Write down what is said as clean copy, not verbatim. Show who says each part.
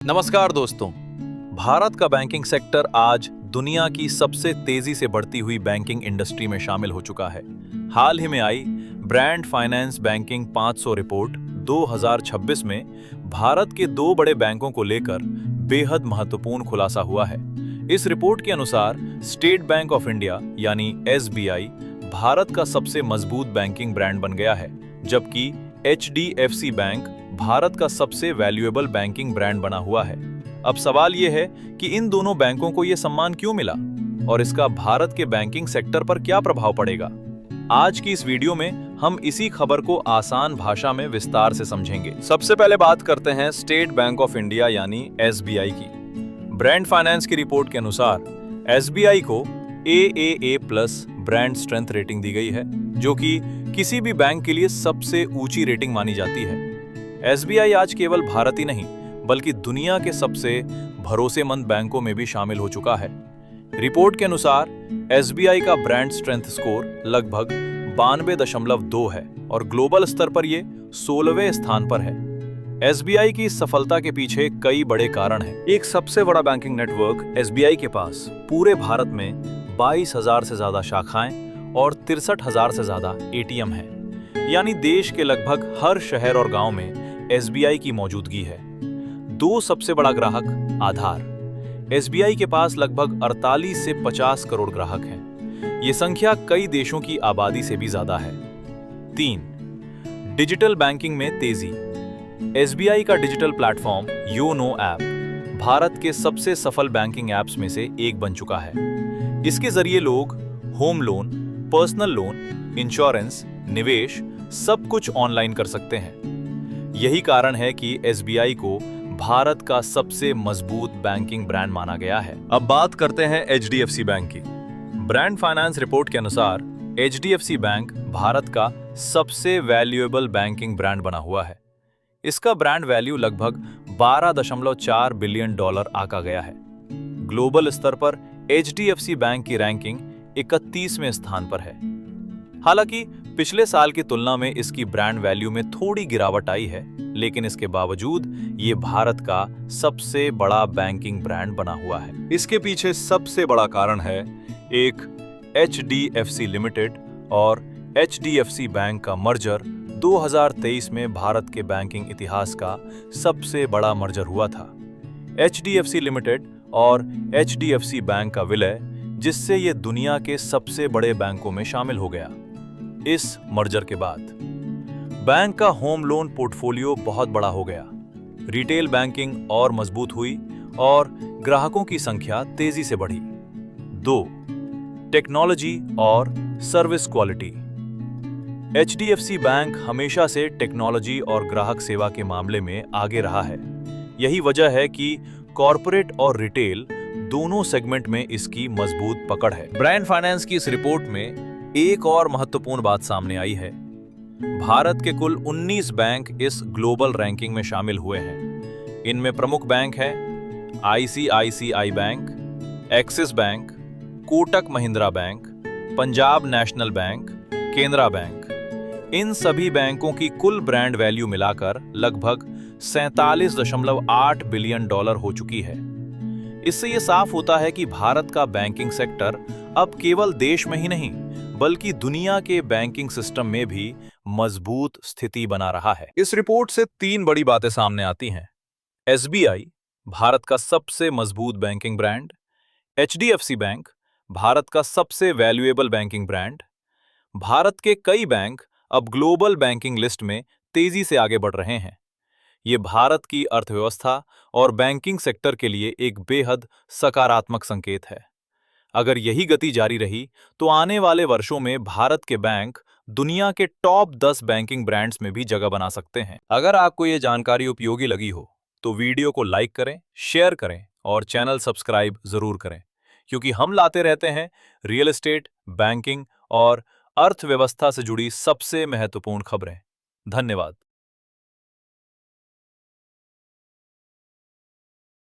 Speaker 1: नमस्कार दोस्तों। भारत का बैंकिंग सेक्टर आज दुनिया की सबसे तेजी से बढ़ती हुई बैंकिंग इंडस्ट्री में शामिल हो चुका है। हाल ही में आई ब्रांड फाइनेंस बैंकिंग 500 रिपोर्ट 2026 में भारत के दो बड़े बैंकों को लेकर बेहद महत्वपूर्ण खुलासा हुआ है। इस रिपोर्ट के अनुसार स्टेट बैंक ऑफ इंडिया यानी एसबीआई भारत का सबसे मजबूत बैंकिंग ब्रांड बन गया है, जबकि एचडीएफसी बैंक भारत का सबसे वैल्यूएबल बैंकिंग ब्रांड बना हुआ है। अब सवाल यह है कि इन दोनों बैंकों को यह सम्मान क्यों मिला और इसका भारत के बैंकिंग सेक्टर पर क्या प्रभाव पड़ेगा। आज की इस वीडियो में हम इसी खबर को आसान भाषा में विस्तार से समझेंगे। सबसे पहले बात करते हैं स्टेट बैंक ऑफ इंडिया यानी एसबीआई की। ब्रांड फाइनेंस की रिपोर्ट के अनुसार एसबीआई को AAA+ ब्रांड स्ट्रेंथ रेटिंग दी गई है, जो कि किसी भी बैंक के लिए सबसे ऊंची रेटिंग मानी जाती है। एसबीआई आज केवल भारत ही नहीं बल्कि दुनिया के सबसे भरोसेमंद बैंकों में भी शामिल हो चुका है। रिपोर्ट के अनुसार एसबीआई का ब्रांड स्ट्रेंथ स्कोर लगभग 92.2 है और ग्लोबल स्तर पर यह 16वें स्थान पर है। एसबीआई की सफलता के पीछे कई बड़े कारण हैं। एक सबसे बड़ा बैंकिंग नेटवर्क एसबीआई के पास पूरे भारत में 22,000 से ज्यादा शाखाएं और 63,000 से ज्यादा एटीएम हैं। यानी देश के लगभग हर शहर और गांव में एसबीआई की मौजूदगी है। दो सबसे बड़ा ग्राहक आधार। एसबीआई के पास लगभग 48 से 50 करोड़ ग्राहक हैं। ये संख्या कई देशों की आबादी से भी ज्यादा है। 3. डिजिटल बैंकिंग में तेजी। एसबीआई का digital platform YONO app Bharat के सबसे सफल बैंकिंग ऐप्स में से एक बन चुका है। इसके जरिए लोग home loan, personal loan, insurance, निवेश सब कुछ ऑनलाइन कर सकते हैं। यही कारण है कि एसबीआई को भारत का सबसे मजबूत बैंकिंग ब्रांड माना गया है। अब बात करते हैं एचडीएफसी बैंक की। ब्रांड फाइनेंस रिपोर्ट के अनुसार एचडीएफसी बैंक भारत का सबसे वैल्यूएबल बैंकिंग ब्रांड बना हुआ है। इसका ब्रांड वैल्यू लगभग $12.4 बिलियन आका गया है। ग्लोबल स्तर पर एचडीएफसी बैंक की रैंकिंग 31वें स्थान पर है। हालांकि पिछले साल की तुलना में इसकी ब्रांड वैल्यू में थोड़ी गिरावट आई है, लेकिन इसके बावजूद ये भारत का सबसे बड़ा बैंकिंग ब्रांड बना हुआ है। इसके पीछे सबसे बड़ा कारण है एक एचडीएफसी लिमिटेड और एचडीएफसी बैंक का मर्जर 2023 में भारत के बैंकिंग इतिहास का सबसे बड़ा मर्जर हुआ था। एचडीएफसी लिमिटेड और एचडीएफसी बैंक का विलय, जिससे ये दुनिया के सबसे बड़े बैंकों में शामिल हो गया। इस मर्जर के बाद बैंक का होम लोन पोर्टफोलियो बहुत बड़ा हो गया, रिटेल बैंकिंग और मजबूत हुई और ग्राहकों की संख्या तेजी से बढ़ी। 2. टेक्नोलॉजी और सर्विस क्वालिटी। एचडीएफसी बैंक हमेशा से टेक्नोलॉजी और ग्राहक सेवा के मामले में आगे रहा है। यही वजह है कि कॉर्पोरेट और रिटेल दोनों सेगमेंट में इसकी मजबूत पकड़ है। ब्रांड फाइनेंस की इस रिपोर्ट में एक और महत्वपूर्ण बात सामने आई है। भारत के कुल 19 बैंक इस ग्लोबल रैंकिंग में शामिल हुए हैं। इनमें प्रमुख बैंक हैं ICICI bank, Axis bank, Kotak Mahindra bank, Punjab National Bank, Canara bank. इन सभी बैंकों की कुल ब्रांड वैल्यू मिलाकर लगभग $47.8 बिलियन हो चुकी है। इससे यह साफ होता है कि भारत का बैंकिंग सेक्टर अब केवल देश में ही नहीं बल्कि दुनिया के बैंकिंग सिस्टम में भी मजबूत स्थिति बना रहा है। इस रिपोर्ट से 3 बड़ी बातें सामने आती हैं। एसबीआई भारत का सबसे मजबूत banking brand, HDFC bank Bharat का सबसे वैल्यूएबल बैंकिंग ब्रांड। भारत के कई बैंक अब ग्लोबल बैंकिंग लिस्ट में तेजी से आगे बढ़ रहे हैं। ये भारत की अर्थव्यवस्था और बैंकिंग सेक्टर के लिए एक बेहद सकारात्मक संकेत है। अगर यही गति जारी रही तो आने वाले वर्षों में भारत के बैंक दुनिया के टॉप 10 बैंकिंग ब्रांड्स में भी जगह बना सकते हैं। अगर आपको ये जानकारी उपयोगी लगी हो तो वीडियो को लाइक करें, शेयर करें और चैनल सब्सक्राइब जरूर करें, क्योंकि हम लाते रहते हैं रियल एस्टेट, बैंकिंग और अर्थव्यवस्था से जुड़ी सबसे महत्वपूर्ण खबरें। धन्यवाद।